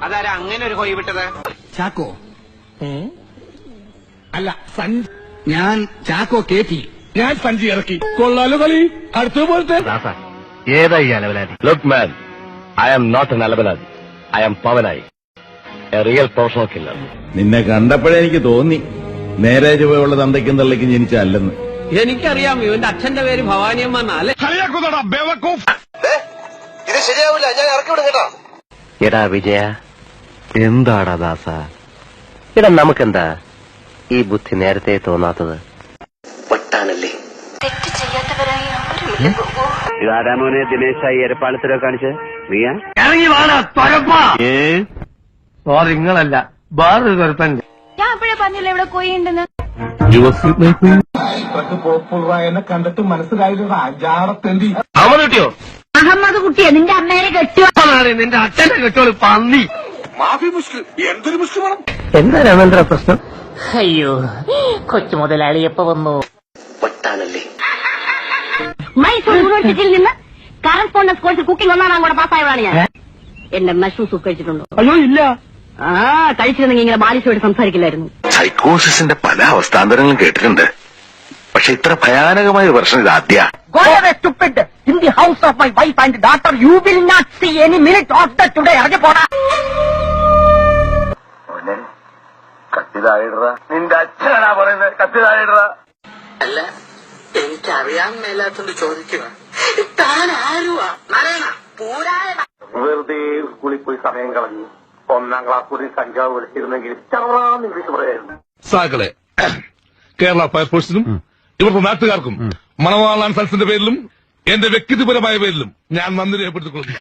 അതാരാ അങ്ങനെ ഒരു കോഴി വിട്ടത്? ചാക്കോ അല്ല ഞാൻ ചാക്കോ കേറ്റി, ഞാൻ സഞ്ചി ഇറക്കി. കൊള്ളാലോ കളി. അടുത്ത പോലത്തെ ഏതാ ഈ അലവലാതി? Look man, I am not an അലവലാതി, I am Pavanayi, a real professional killer. നിന്നെ കണ്ടപ്പോഴേ എനിക്ക് തോന്നി നേരെ ചുവയുള്ള തന്തയ്ക്കും തള്ളിക്കും ജനിച്ചല്ലെന്ന്. എനിക്കറിയാം, ഇവന്റെ അച്ഛന്റെ പേര് ഭവാനിയമ്മ എന്നാലേ. ഇത് ശരിയാവില്ല, ഞാൻ ഇറക്കി വിടും കേട്ടോ. എടാ വിജയ, എന്താടാ ദാസ, എടാ നമുക്കെന്താ ഈ ബുദ്ധി നേരത്തെ തോന്നാത്തത്? വട്ടാണല്ലേ. തെറ്റ് ചെയ്യാത്തവരായി ആരുമില്ല. ഇതാരാമോനെ ദിനേശായി എരപ്പാളത്തിലോ കാണിച്ച് നീയാ? നിങ്ങളല്ല, വേറൊരു കറുപ്പൻ. ഞാൻ അപ്പോഴേ പറഞ്ഞില്ല ഇവിടെ കോഴിയുണ്ടെന്ന്. പോപ്പുളറായെന്നെ കണ്ടിട്ട് മനസ്സിലായില്ല. ജാടത്തെണ്ടി അവൻ കിട്ടിയോ? അഹമ്മദ് കുട്ടിയെ നിന്റെ അമ്മേനെ കെട്ടുക. നിന്റെ അച്ഛനെ കെട്ടോളൂ പന്നി. മാഫി മുഷ്കിൽ, എന്തൊരു മുഷ്കിൽ വേണം. എന്താ രാമേന്ദ്ര പ്രശ്നം? അയ്യോ, കൊച്ചു മുതലാളി എപ്പോ വന്നു? വട്ടാണല്ലേ. മൈസൂർ യൂണിവേഴ്സിറ്റിയിൽ നിന്ന് കറസ്പോണ്ടൻസ് കോഴ്സിൽ കുക്കിംഗ് ഒന്നാം കൂടെ പാസ്സായതാണ് ഞാൻ. എന്റെ മഷ്റൂം സൂപ്പ് കഴിച്ചിട്ടുണ്ടോ? അയ്യോ ഇല്ല. കഴിച്ചിരുന്നെങ്കിൽ ഇങ്ങനെ ബാലിശോട് സംസാരിക്കില്ലായിരുന്നു. സൈക്കോസിന്റെ പല അവസ്ഥാന്തരങ്ങളും കേട്ടിട്ടുണ്ട്, പക്ഷെ ഇത്ര ഭയാനകമായ ഒരു പ്രശ്നം ഇത് ആദ്യ. Go away, stupid! In the house of my wife and daughter, you will not see any minute of the today. ഇറങ്ങി പോടാ. കത്തിതായിട, നിന്റെ അച്ഛനാ പറയുന്നത്. കത്തിതായിട. അല്ല, എനിക്കറിയാൻ മേലാത്തോണ്ട് ചോദിക്കുക, താൻ ആരുവാ? നാരായണ പൂരായണ. വെറുതെ സ്കൂളിൽ പോയി സമയം കളഞ്ഞു 1ാം ക്ലാസ് കൂടി കഞ്ചാവ് വിളിച്ചിരുന്നെങ്കിൽ ചവറാന്ന് ഇംഗ്ലീഷ് പറയായിരുന്നു. സാക്കളെ, കേരള ഫയർഫോഴ്സിനും ഇവിടുത്തെ നാട്ടുകാർക്കും മണവാളാൻ സൽസിന്റെ പേരിലും എന്റെ വ്യക്തിപരമായ പേരിലും ഞാൻ നന്ദി രേഖപ്പെടുത്തിക്കൊള്ളുന്നു.